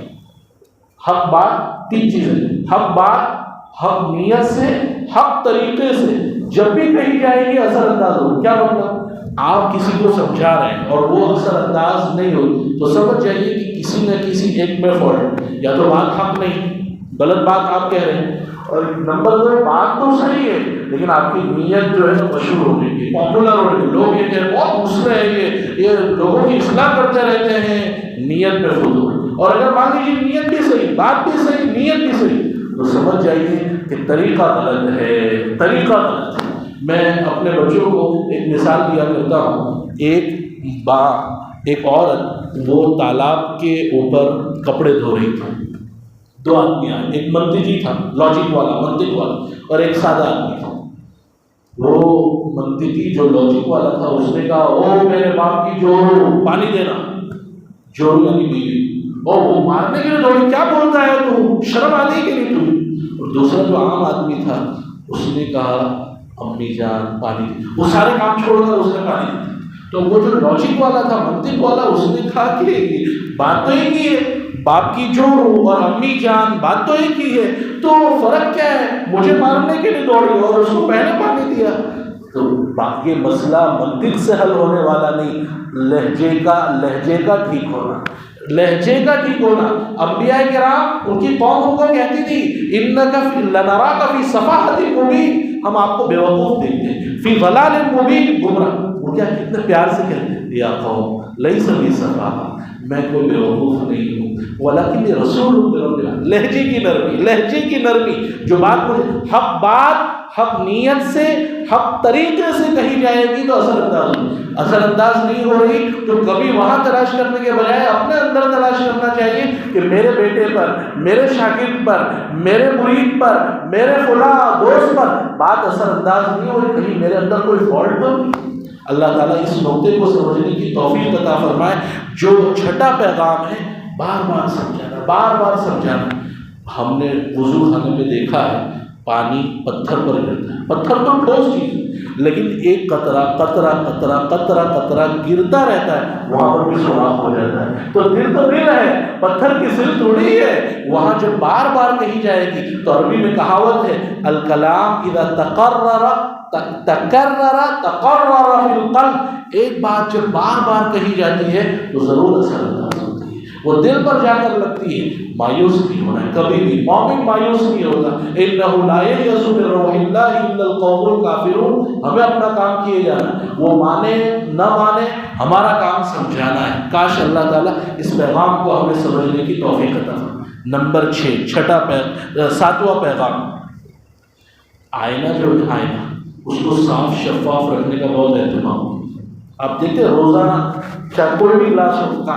حق بات 3 چیزیں، حق بات، حق نیت سے، حق طریقے سے جب بھی کہی جائے گی اثر انداز ہو. کیا مطلب؟ آپ کسی کو سمجھا رہے ہیں اور وہ اثر انداز نہیں ہو تو سمجھ جائیے کہ کسی نہ کسی ایک میں فالٹ، یا تو بات حق نہیں، غلط بات آپ کہہ رہے ہیں، اور نمبر 2 بات تو صحیح ہے لیکن آپ کی نیت جو ہے نا مشہور ہو گئی، پاپولر ہو گئی. لوگ یہ کہ بہت مسئلے ہیں، یہ لوگوں کی اصلاح کرتے رہتے ہیں. نیت میں خود ہو. اور اگر مان لیجیے نیت بھی صحیح، بات بھی صحیح، نیت بھی صحیح، تو سمجھ جائیے کہ طریقہ غلط ہے، طریقہ غلط ہے. میں اپنے بچوں کو ایک مثال دیا کرتا ہوں. ایک عورت وہ تالاب کے اوپر کپڑے دھو رہی تھی. 2 آدمی آئے، ایک منطقی تھا، لاجک والا، منطق والا، اور ایک سادہ آدمی تھا. وہ منطقی جو لاجک والا تھا اس نے کہا او میرے باپ کی جوڑو، پانی دینا. جوڑو یعنی بیوی. اور وہ مارنے کے لیے دوڑی، کیا بولتا ہے تو، شرم آتی ہے کہ نہیں تمہیں. اور دوسرا جو عام آدمی تھا اس نے کہا امی جان پانی دی. وہ سارے کام چھوڑ کر اس نے پانی دی. تو وہ جو لاجک والا تھا، منطق والا، اس نے کہا کہ بات تو ایک ہی ہے، باپ کی جوڑو اور امی جان، بات تو ایک ہی ہے، تو فرق کیا ہے؟ مجھے مارنے کے لیے دوڑی اور اس کو پہلے پانی دیا. تو باقی مسئلہ منطق سے حل ہونے والا نہیں، لہجے کا ٹھیک ہونا، لہجے کا ٹھیک ہونا. انبیاء کرام ان کی قوم کو کہتی تھی انک لنراک فی صفاحۃ مبین، ہم آپ کو بیوقوف دیکھتے ہیں، فی ضلال مبین، گمراہ. وہ کیا کتنے پیار سے کہتے ہیں یا قوم لیس بی صفاحہ، میں کوئی بیوقوف نہیں ہوں، ولکن رسول ہوں. لہجے کی نرمی، جو بات مجھے حق بات، حق نیت سے، حق طریقے سے کہی جائے گی تو اثر انداز نہیں ہو رہی تو کبھی وہاں تلاش کرنے کے بجائے اپنے اندر تلاش کرنا چاہیے کہ میرے بیٹے پر، میرے شاگرد پر، میرے مرید پر، میرے فلاں دوست پر بات اثر انداز نہیں ہو رہی، کہیں میرے اندر کوئی فالٹ تو نہیں. اللہ تعالیٰ اس نقطے کو سمجھنے کی توفیق عطا فرمائے. جو چھٹا پیغام ہے بار بار سمجھانا. ہم نے وضو خانے میں دیکھا ہے پانی پتھر پر گرتا ہے، پتھر تو ٹھوس چیز ہے، لیکن ایک قطرہ قطرہ قطرہ قطرہ قطرہ گرتا رہتا ہے، وہاں پر بھی سوراخ ہو جاتا ہے۔ تو دل ہے، پتھر کی سل تھوڑی ہے، وہاں جب بار بار کہی جائے گی، تو عربی میں کہاوت ہے الکلام اذا تقرر فی القلب، ایک بات جب بار بار کہی جاتی ہے تو ضرور اثر انداز ہوتی ہے، وہ دل پر جا کر لگتی ہے۔ مایوس نہیں ہونا ہے کبھی بھی، مومن مایوس نہیں ہوگا۔ انہ لا یئس من روح اللہ الا القوم الکافرون، ہمیں اپنا کام کیے جانا ہے، وہ مانے نہ مانے ہمارا کام سمجھانا ہے۔ کاش اللہ تعالیٰ اس پیغام کو ہمیں سمجھنے کی توفیق عطا فرمائے۔ نمبر 6، ساتواں پیغام، آئینہ جو ہے آئینہ، اس کو صاف شفاف رکھنے کا بہت اہتمام۔ آپ دیکھتے روزانہ چاہے کوئی بھی گلاس ہوتا،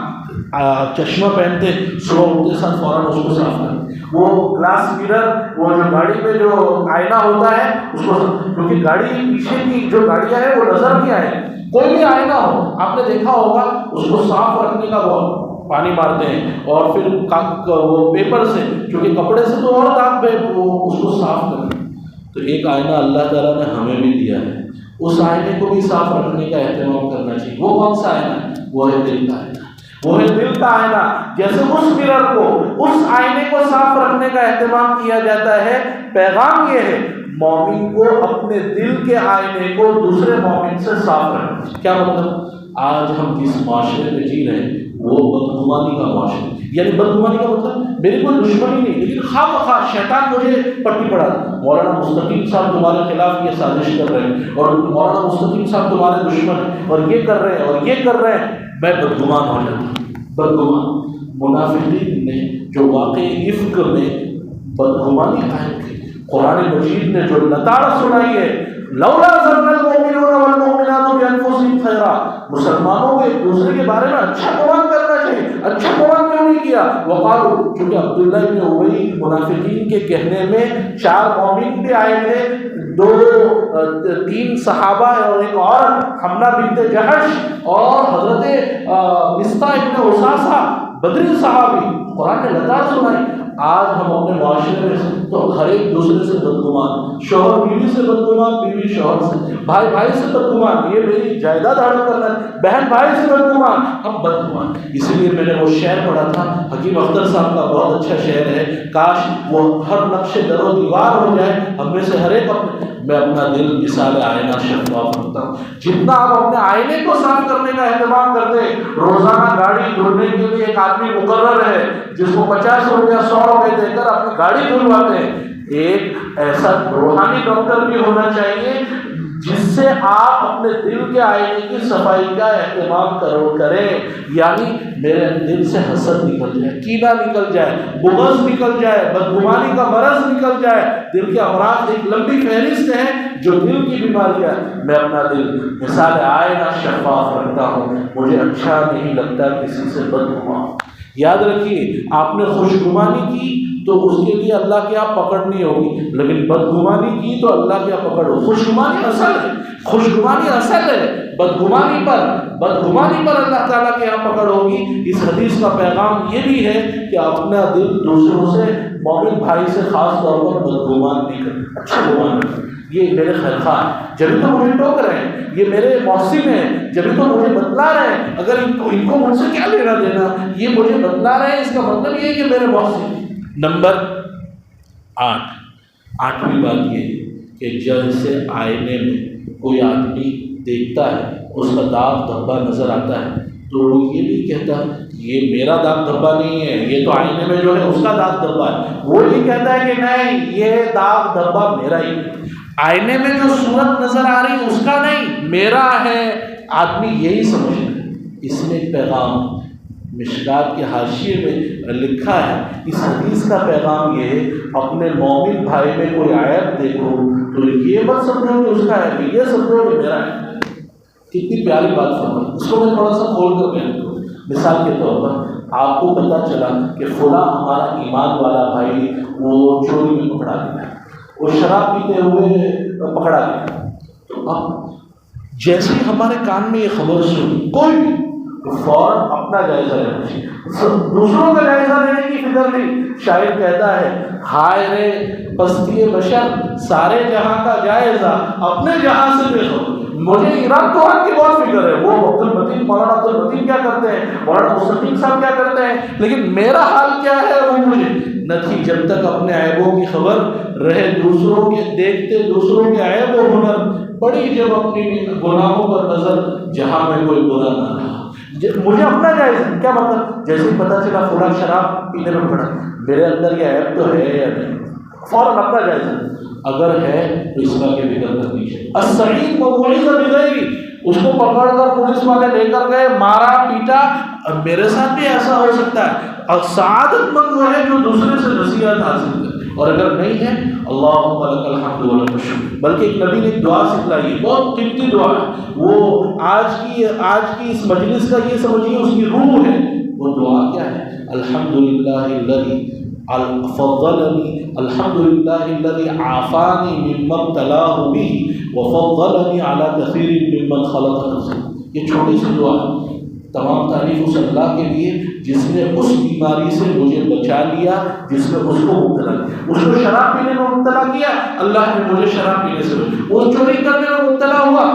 چشمہ پہنتے، صبح اٹھتے ساتھ فوراً اس کو صاف کریں۔ وہ گلاس مرر، وہ جو گاڑی میں جو آئینہ ہوتا ہے اس کو، کیونکہ گاڑی پیچھے کی جو گاڑیاں ہیں وہ نظر نہیں آئے، کوئی بھی آئینہ ہو آپ نے دیکھا ہوگا اس کو صاف رکھنے کا بہت پانی مارتے ہیں، اور پھر وہ پیپر سے، کیونکہ کپڑے سے تو اور داغ پہ وہ اس کو صاف کریں۔ تو ایک آئینہ اللہ تعالیٰ نے ہمیں بھی دیا ہے، اس آئینے کو بھی صاف رکھنے کا اہتمام کرنا چاہیے۔ وہ کون سا آئینہ ہے؟ وہ ہے دل کا آئینہ، وہ ہے دل کا آئینہ۔ جیسے اس مرر کو، اس آئینے کو صاف رکھنے کا اہتمام کیا جاتا ہے، پیغام یہ ہے مومن کو اپنے دل کے آئینے کو دوسرے مومن سے صاف رکھنا۔ کیا مطلب؟ آج ہم جس معاشرے میں جی رہے ہیں وہ بدگمانی کا معاشرہ، یعنی بدگمانی کا مطلب میری کوئی دشمنی نہیں، لیکن خواہ بخواہ شیطان مجھے پٹی پڑا، مولانا مستقیم صاحب تمہارے خلاف یہ سازش کر رہے ہیں، اور مولانا مستقیم صاحب تمہارے دشمن ہیں، اور یہ کر رہے ہیں اور یہ کر رہے ہیں، میں بدگمان ہو جاتا ہوں۔ بدگمان، منافقین نے جو واقعی عفق میں بدگمانی قائم کی، قرآن مجید نے جو لتاڑ سنائی ہے، لولا ظن المؤمنون والمؤمنات بانفسهم خیرا، مسلمانوں کو ایک دوسرے کے بارے میں اچھا گمان کرنا چاہیے، اچھا گمان کیوں نہیں کیا؟ وقالوا، کیونکہ عبداللہ بن ابی منافقین کے کہنے میں 4 مومن بھی آئے تھے، 3 صحابہ اور ایک عورت، حمنہ بنت جہش اور حضرت مصطح ابن اساسہ بدری صحابی۔ قرآن نے لتاڑ سنائی۔ آج ہم اپنے معاشرے میں تو ہر ایک دوسرے سے بدگمان، شوہر بیوی سے بدگمان، بیوی شوہر سے، بھائی بھائی سے بدگمان، یہ میری جائیداد ہڑپ کرنا ہے، بہن بھائی سے بدگمان، ہم بدگمان۔ اسی لیے میں نے وہ شعر پڑھا تھا، حکیم اختر صاحب کا بہت اچھا شعر ہے، کاش وہ ہر نقش در و دیوار ہو جائے، ہم میں سے ہر ایک میں اپنا دل مثال آئینہ شفاف رکھتا ہوں۔ جتنا آپ اپنے آئینے کو صاف کرنے کا اہتمام کرتے ہیں، روزانہ گاڑی دھلنے کے لیے ایک آدمی مقرر ہے جس کو 50 روپیہ 100 روپے دے کر اپنی گاڑی دھلواتے ہیں، ایک ایسا روحانی ڈاکٹر بھی ہونا چاہیے جس سے آپ اپنے دل کے آئینے کی صفائی کا اہتمام کریں، یعنی میرے دل سے حسد نکل جائے، کینہ نکل جائے، بغض نکل جائے، بدگمانی کا مرض نکل جائے۔ دل کے امراض ایک لمبی فہرست ہے جو دل کی بیماریاں۔ میں اپنا دل مثال آئینہ شفاف رکھتا ہوں، مجھے اچھا نہیں لگتا کسی سے بدگمان۔ یاد رکھیے، آپ نے خوشگمانی کی تو اس کے لیے اللہ کے یہاں پکڑ نہیں ہوگی، لیکن بدگمانی کی تو اللہ کے یہاں پکڑ ہوگی۔ خوشگمانی اصل ہے، خوشگمانی اصل ہے، بدگمانی پر اللہ تعالیٰ کے یہاں پکڑ ہوگی۔ اس حدیث کا پیغام یہ بھی ہے کہ اپنا دل دوسروں سے، مومن بھائی سے خاص طور پر بدگمان نہیں کرنا، اچھا گمان کرنا۔ یہ میرے خیر خواہ ہیں، جبھی تو مجھے ٹوک رہے ہیں، یہ میرے محسن ہیں، جبھی تو مجھے بتلا رہے ہیں، اگر ان کو مجھ سے کیا لینا دینا، یہ مجھے بتلا رہے ہیں، اس کا مطلب یہ ہے کہ میرے محسن۔ نمبر 8، 8ویں بات یہ کہ جیسے آئینے میں کوئی آدمی دیکھتا ہے، اس کا داغ دھبا نظر آتا ہے، تو وہ یہ نہیں کہتا یہ میرا داغ دھبا نہیں ہے، یہ تو آئینے میں جو ہے اس کا داغ دھبا ہے، وہ یہ کہتا ہے کہ نہیں یہ داغ دھبا میرا ہی، آئینے میں جو صورت نظر آ رہی اس کا نہیں، میرا ہے۔ آدمی یہی سمجھتا ہے۔ اس میں پیغام مشکات کے حاشیے میں لکھا ہے، اس حدیث کا پیغام یہ ہے اپنے مومن بھائی میں کوئی عیب دیکھو تو یہ مت سمجھو کہ اس کا ہے، یہ سمجھو کہ میرا ہے۔ کتنی پیاری بات فرمائی، اس کو میں تھوڑا سا کھول کر بیان کروں۔ مثال کے طور پر آپ کو پتہ چلا کہ فلاں ہمارا ایمان والا بھائی وہ چوری میں پکڑا گیا، وہ شراب پیتے ہوئے پکڑا گیا، تو اب جیسے ہی ہمارے کان میں یہ خبر سنی، کوئی بھی تو فوراً اپنا جائزہ لینا چاہیے، دوسروں کا جائزہ لینے کی فکر نہیں۔ شاعر کہتا ہے ہائے رے پستی بشر سارے جہاں کا جائزہ اپنے جہاں سے بے خبر۔ مجھے ایران قرآن کی بہت فکر ہے، وہ مولانا عبد المتین کیا کرتے ہیں، مولانا مستقیم صاحب کیا کرتے ہیں، لیکن میرا حال کیا ہے وہ مجھے نہ تھی۔ جب تک اپنے عیبوں کی خبر رہے دوسروں کے دیکھتے دوسروں کے عیب و ہنر، پڑی جب اپنی گناہوں پر نظر جہاں میں کوئی گناہ نہ رہا۔ مجھے اپنا جائزہ کیا مطلب، جیسے ہی پتہ چلا فلاں شراب پینے میں پڑا، میرے اندر یہ عیب تو ہے یا نہیں، فوراً اپنا جائزہ، اگر ہے تو اصلاح کی فکر کرنی چاہیے۔ السعید موعظ بغیری، اس کو پکڑ کر پولیس والے لے کر گئے، مارا پیٹا، اور میرے ساتھ بھی ایسا ہو سکتا ہے۔ اور سعادت مند وہ ہے جو دوسرے سے نصیحت حاصل کرے، اور اگر نہیں ہے اللہم لک الحمد ولک الشکر۔ بلکہ ایک نبی نے ایک دعا سکھلائی ہے، بہت قیمتی دعا ہے، وہ آج کی اس مجلس کا یہ سمجھیے اس کی روح ہے۔ وہ دعا کیا ہے؟ الحمدللہ الذی فضلنی، الحمدللہ الذی عافانی مما ابتلاہ بہ وفضلنی علی کثیر ممن خلق تفضیلا۔ یہ چھوٹی سی دعا ہے، تمام تعریف اس اللہ کے لیے جس نے اس بیماری سے مجھے بچا لیا جس میں اس کو مبتلا کیا۔ اس کو شراب پینے میں مبتلا کیا، اللہ نے مجھے شراب پینے سے بچا۔ وہ چوری کرنے میں مبتلا ہوا،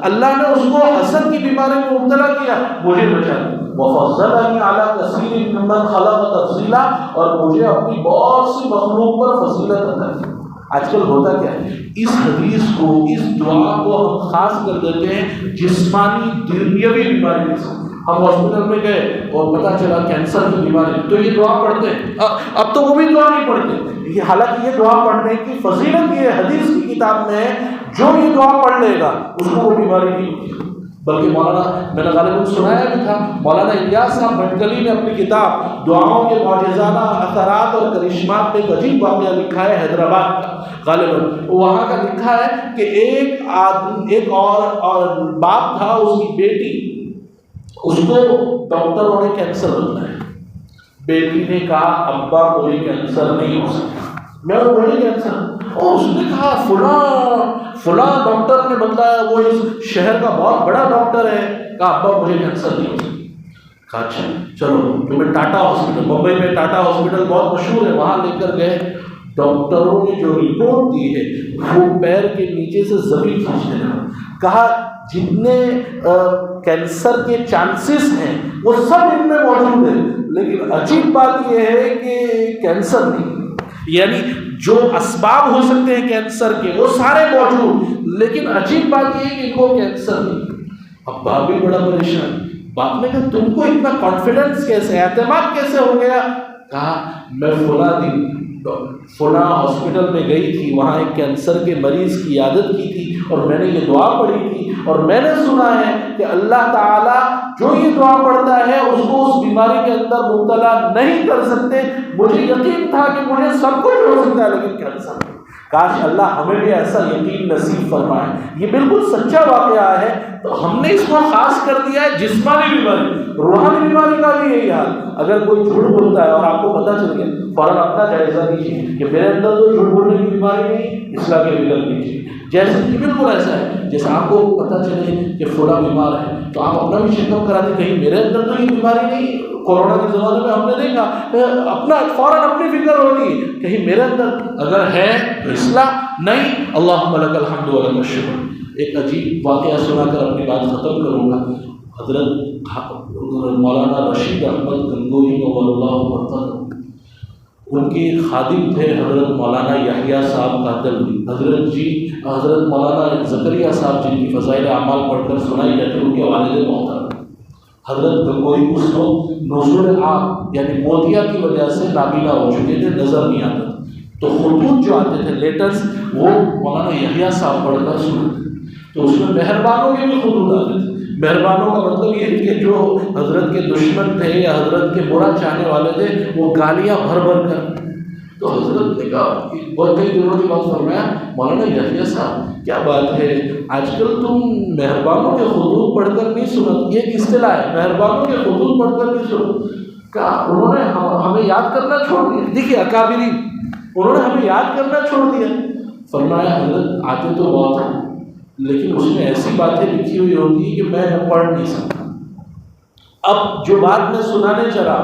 اللہ نے اس کو حسد کی بیماری میں مبتلا کیا، مجھے بچا لیا۔ وفضلنی علی کثیر ممن خلق تفضیلا، اور مجھے اپنی بہت سی مخلوق پر فضیلت عطا کی۔ آج کل ہوتا کیا ہے، اس حدیث کو، اس دعا کو ہم خاص کر دیتے ہیں جسمانی دنیاوی بیماری کے ساتھ۔ ہم ہاسپٹل میں گئے اور پتہ چلا کینسر کی بیماری، تو یہ دعا پڑھتے ہیں، اب تو وہ بھی دعا نہیں پڑھتے۔ حالانکہ یہ دعا پڑھنے کی فضیلت یہ حدیث کی کتاب میں ہے، جو یہ دعا پڑھ لے گا اس کو وہ بیماری نہیں ہوتی۔ بلکہ مولانا، میں نے غالباً سنایا بھی تھا، مولانا الیاس صاحب بھٹکلی نے اپنی کتاب دعاؤں کے معجزانہ اثرات اور کرشمات میں ایک عجیب واقعہ لکھا ہے حیدرآباد کا، غالباً وہاں کا لکھا ہے کہ ایک اور باپ تھا، اس کی بیٹی، اس کو ڈاکٹروں نے کینسر بتایا۔ بیٹی نے کہا ابا مجھے کینسر نہیں ہو سکتا، میں مجھے کینسر، اور اس نے کہا فلاں ڈاکٹر نے بتایا، وہ اس شہر کا بہت بڑا ڈاکٹر ہے، کہا ابا مجھے کینسر نہیں ہو سکتا۔ کہا اچھا چلو تمہیں ٹاٹا ہاسپٹل، ممبئی میں ٹاٹا ہاسپٹل بہت مشہور ہے، وہاں لے کر گئے۔ ڈاکٹروں نے جو رپورٹ دی ہے وہ پیر کے نیچے سے زمین کھینچنے لگا، کہا جتنے کینسر کے چانسز ہیں وہ سب ان میں موجود ہیں، لیکن عجیب بات یہ ہے کہ کینسر نہیں، یعنی جو اسباب ہو سکتے ہیں کینسر کے وہ سارے موجود، لیکن عجیب بات یہ ہے کہ ان کو کینسر نہیں۔ اب باپ بھی بڑا پریشان، باپ نے کہا تم کو اتنا کانفیڈنس کیسے، اعتماد کیسے ہو گیا؟ کہا میں فلاں دن فلاں ہاسپٹل میں گئی تھی، وہاں ایک کینسر کے مریض کی عیادت کی تھی اور میں نے یہ دعا پڑھی تھی، اور میں نے سنا ہے کہ اللہ تعالیٰ جو یہ دعا پڑھتا ہے اس کو اس بیماری کے اندر مبتلا نہیں کر سکتے۔ مجھے یقین تھا کہ مجھے سب کچھ ہو سکتا ہے لیکن کینسر نہیں۔ کاش اللہ ہمیں بھی ایسا یقین نصیب فرمائے۔ یہ بالکل سچا واقعہ ہے، تو ہم نے اس کو خاص کر دیا ہے جسمانی بیماری، روحانی بیماری کا بھی یہی حال۔ اگر کوئی جھوٹ بولتا ہے اور آپ کو پتہ چل گیا، فوراً اپنا جائزہ لیجیے کہ میرے اندر تو جھوٹ بولنے کی بیماری نہیں، اصلاح کی فکر کیجیے۔ جیسے کہ بالکل ایسا ہے، جیسے آپ کو پتہ چلے کہ فلاں بیمار ہے تو آپ اپنا بھی چیک اپ کراتے، کہیں میرے اندر تو یہ بیماری نہیں۔ کورونا کے زمانے میں ہم نے دیکھا اپنا فوراً اپنی فکر ہوتی ہے کہیں میرے اندر اگر ہے تو اصلاح، نہیں اللہم لک الحمد ولک الشکر۔ ایک عجیب واقعہ سنا کر اپنی بات ختم کروں گا۔ حضرت مولانا رشید احمد گنگوہی نور اللہ مرتضی، ان کے خادم تھے حضرت مولانا یحییٰ صاحب کاتل، حضرت مولانا زکریا صاحب جن کی فضائل اعمال پڑھ کر سنائی جاتی ہے، ان کے والد محترم حضرت گنگوہی اس وقت نزول آب یعنی موتیا کی وجہ سے نابینا ہو چکے تھے، نظر نہیں آتا تھا، تو خطوط جو آتے تھے لیٹرز وہ مولانا یحییٰ صاحب پڑھ کر سنتے، تو اس میں مہربانوں کے بھی خطوط آتے تھے۔ مہربانوں کا مطلب یہ ہے کہ جو حضرت کے دشمن تھے یا حضرت کے برا چاہنے والے تھے وہ گالیاں بھر بھر کر، تو حضرت نے کہا بہت کئی دنوں کے بعد فرمایا مولانا یحییٰ صاحب کیا بات ہے، آج کل تم مہربانوں کے خطوط پڑھ کر نہیں سنت، یہ ایک اصطلاح ہے، مہربانوں کے خطوط پڑھ کر نہیں سنت۔ کہا انہوں نے ہمیں یاد کرنا چھوڑ دیا، دیکھیے اکابری، انہوں نے ہمیں یاد کرنا چھوڑ دیا۔ فرمایا حضرت آتے تو بہت ہیں لیکن اس میں ایسی باتیں لکھی ہوئی ہوتی ہیں کہ میں پڑھ نہیں سکتا، اب جو بات میں سنانے چلا،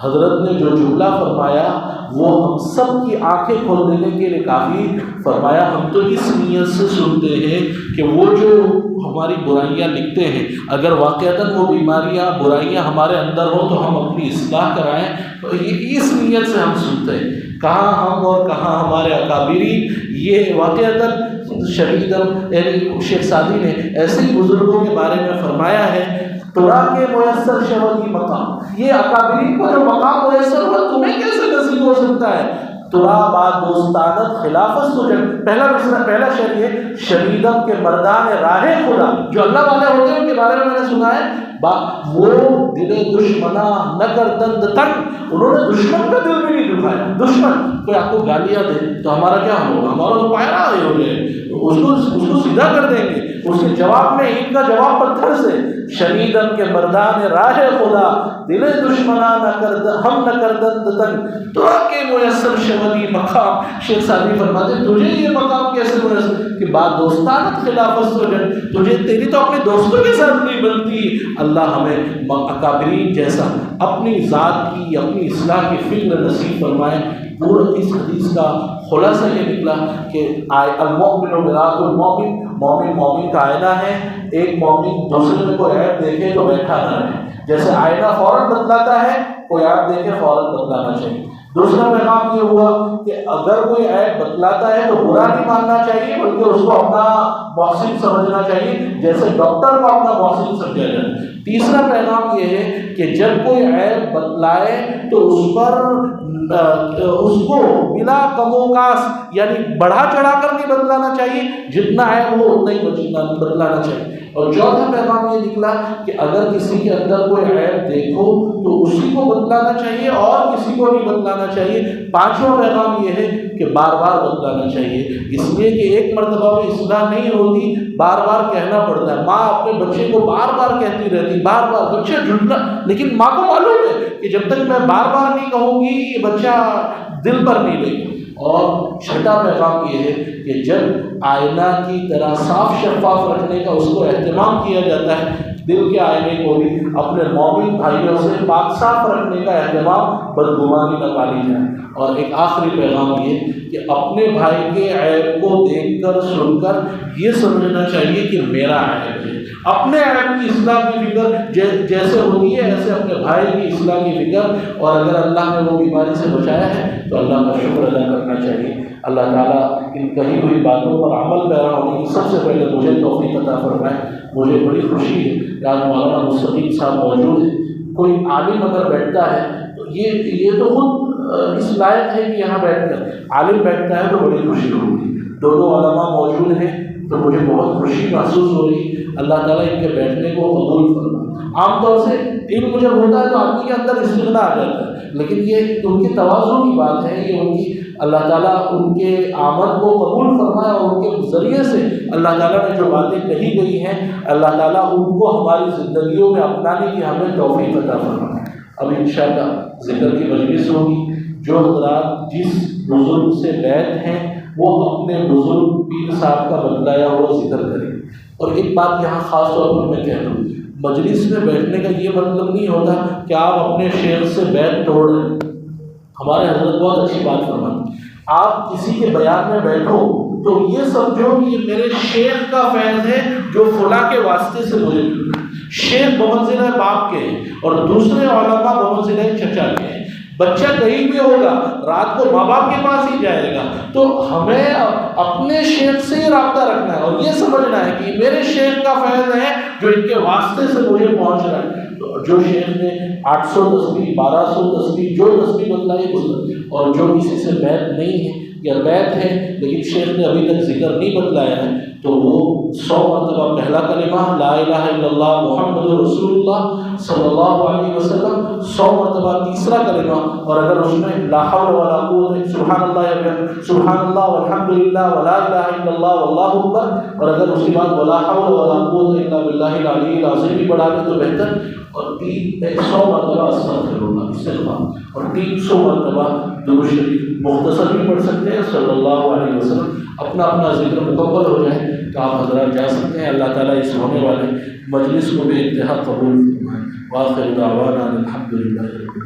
حضرت نے جو جملہ فرمایا وہ ہم سب کی آنکھیں کھول دینے کے لیے کافی فرمایا۔ ہم تو اس نیت سے سنتے ہیں کہ وہ جو ہماری برائیاں لکھتے ہیں، اگر واقعتاً وہ بیماریاں برائیاں ہمارے اندر ہوں تو ہم اپنی اصلاح کرائیں، تو اس نیت سے ہم سنتے ہیں۔ کہاں ہم اور کہاں ہمارے اکابرین، یہ واقعتاً شہیدم یعنی شیخ سعدی نے ایسے ہی بزرگوں کے بارے میں فرمایا ہے، ترا کے میسر شہودی مقام، یہ اکابرین کو جو مقام میسر ہوا تمہیں کیسے نصیب ہو سکتا ہے؟ ترا با دوستانت خلافت سجن، پہلا شعر یہ، شہیدم کے مردان راہ خدا، جو اللہ والے ہوتے ہیں ان کے بارے میں نے سنا ہے، وہ دل دشمنا نہ کر دند تنگ، انہوں نے دشمن کا دل بھی نہیں دکھایا۔ دشمن کوئی آپ کو گالیاں دے تو ہمارا کیا ہوگا؟ ہمارا تو پائرہ ہے، اس کو سیدھا کر دیں گے، اس کے جواب میں ان کا جواب پتھر سے۔ شنیدن کے مردان راہ خدا، دل دشمنا ہم نہ کر دند تنگ، تو کے میسر شودی مقام۔ شیخ سعدی فرماتے ہیں تجھے یہ مقام کیسے میسر کہ بات دوستانت خلافت سجن، تجھے تیری تو اپنے دوستوں کے ساتھ نہیں بنتی۔ اللہ ہمیں اکابرین جیسا اپنی ذات کی، اپنی اصلاح کی فکر نصیب فرمائے۔ پورا اس حدیث کا خلاصہ یہ نکلا کہ المؤمن مرآۃ المؤمن، مومن کا آئینہ ہے۔ ایک مومن دوسرے میں کوئی عیب دیکھے تو بیٹھا نہ رہے، جیسے آئینہ فوراً بتلاتا ہے، کوئی عیب دیکھے فوراً بتلانا چاہیے۔ دوسرا پیغام یہ ہوا کہ اگر کوئی عیب بتلاتا ہے تو برا نہیں ماننا چاہیے، بلکہ اس کو اپنا محسن سمجھنا چاہیے، جیسے ڈاکٹر کو اپنا محسن سمجھا جائے۔ تیسرا پیغام یہ ہے کہ جب کوئی عیب بتلائے تو اس کو بلا کم و کاس یعنی بڑھا چڑھا کر نہیں بتلانا چاہیے، جتنا عیب ہو اتنا ہی بتلانا چاہیے۔ اور چوتھا پیغام یہ نکلا کہ اگر کسی کے اندر کوئی عیب دیکھو تو اسی کو بتلانا چاہیے اور کسی کو نہیں بتلانا چاہیے۔ پانچواں پیغام یہ ہے کہ بار بار بتلانا چاہیے، اس لیے کہ ایک مرتبہ میں اصلاح نہیں ہوتی، بار بار کہنا پڑتا ہے۔ ماں اپنے بچے کو بار بار کہتی رہتی، بار بار بچے جھٹنا، لیکن ماں کو معلوم ہے کہ جب تک میں بار بار نہیں کہوں گی یہ بچہ دل پر نہیں لے گا۔ اور چھٹا پیغام یہ ہے کہ جب آئینہ کی طرح صاف شفاف رکھنے کا اس کو اہتمام کیا جاتا ہے، دل کے آئینے کو بھی اپنے مومن بھائیوں سے پاک صاف رکھنے کا اہتمام بدگمانی نہ پالی جائے۔ اور ایک آخری پیغام یہ کہ اپنے بھائی کے عیب کو دیکھ کر سن کر یہ سمجھنا چاہیے کہ میرا عیب ہے، اپنے عیب کی اصلاح کی فکر جیسے ہوتی ہے ایسے اپنے بھائی کی اصلاح کی فکر، اور اگر اللہ نے وہ بیماری سے بچایا ہے تو اللہ کا شکر ادا کرنا چاہیے۔ اللہ تعالیٰ ان کہی ہوئی باتوں پر عمل پیرا ہونے کی سب سے پہلے مجھے توفیق عطا فرمائے۔ مجھے بڑی خوشی ہے کہ آج مولانا مستقیم صاحب موجود ہیں۔ کوئی عالم اگر بیٹھتا ہے تو یہ تو خود اس لائق ہے کہ یہاں بیٹھ کر عالم بیٹھتا ہے تو بڑی خوشی ہوگی۔ دو علماء موجود ہیں تو مجھے بہت خوشی محسوس ہو رہی ہے۔ اللہ تعالیٰ ان کے بیٹھنے کو قبول فرمائے۔ عام طور سے علم جب ہوتا ہے تو آدمی کے اندر استغنا آ جاتا ہے، لیکن یہ ان کی تواضع کی بات ہے، یہ ان کی اللہ تعالیٰ ان کے آمد کو قبول فرمائے، اور ان کے ذریعے سے اللہ تعالیٰ نے جو باتیں کہی گئی ہیں اللہ تعالیٰ ان کو ہماری زندگیوں میں اپنانے کی ہمیں توفیق عطا فرمائے۔ اب انشاءاللہ ذکر کی مجلس ہوگی۔ جو حضرات جس بزرگ سے بیعت ہیں وہ اپنے بزرگ پیر صاحب کا بتلایا ہوا ذکر کریں۔ اور ایک بات یہاں خاص طور پر میں کہہ دوں، مجلس میں بیٹھنے کا یہ مطلب نہیں ہوتا کہ آپ اپنے شیخ سے بیعت توڑ رہے ہیں۔ ہمارے حضرت بہت اچھی بات فرماتے ہیں، آپ کسی کے بیان میں بیٹھو تو یہ سمجھو کہ یہ میرے شیخ کا فیض ہے جو فلاں کے واسطے سے مجھے ملا۔ شیخ بمنزلہ باپ کے ہیں اور دوسرے علماء بمنزلہ چچا کے ہیں۔ بچہ کہیں بھی ہوگا رات کو ماں باپ کے پاس ہی جائے گا، تو ہمیں اپنے شیخ سے ہی رابطہ رکھنا ہے اور یہ سمجھنا ہے کہ میرے شیخ کا فیض ہے جو ان کے واسطے سے مجھے پہنچ رہا ہے۔ تو جو شیخ نے 800 تسبیح 1200 تسبیح جو تسبیح بتلائی اور جو کسی سے بیعت نہیں ہے یا بیعت ہے لیکن شیخ نے ابھی تک ذکر نہیں بتلایا ہے تو وہ 100 مرتبہ پہلا کلمہ لا الہ الا اللہ محمد رسول اللہ صلی اللہ علیہ وسلم، 100 مرتبہ تیسرا کلمہ، اور اگر اس میں لا حول ولا قوت سبحان اللہ والحمدللہ ولا الہ الا اللہ واللہ اکبر، اور اگر اس کے بعد ولا حول ولا قوت الا باللہ العلی العظیم بھی بڑھا لیں تو بہتر، اور 100 مرتبہ استغفر اللہ استغفار، اور 300 مرتبہ درود شریف مختصر بھی پڑھ سکتے ہیں صلی اللہ علیہ وسلم۔ اپنا اپنا ذکر مکمل ہو جائے تو آپ حضرات جا سکتے ہیں۔ اللہ تعالیٰ اس ہونے والے مجلس کو بھی انتہا قبول فرمائے۔ وآخر دعوانا الحمد للہ۔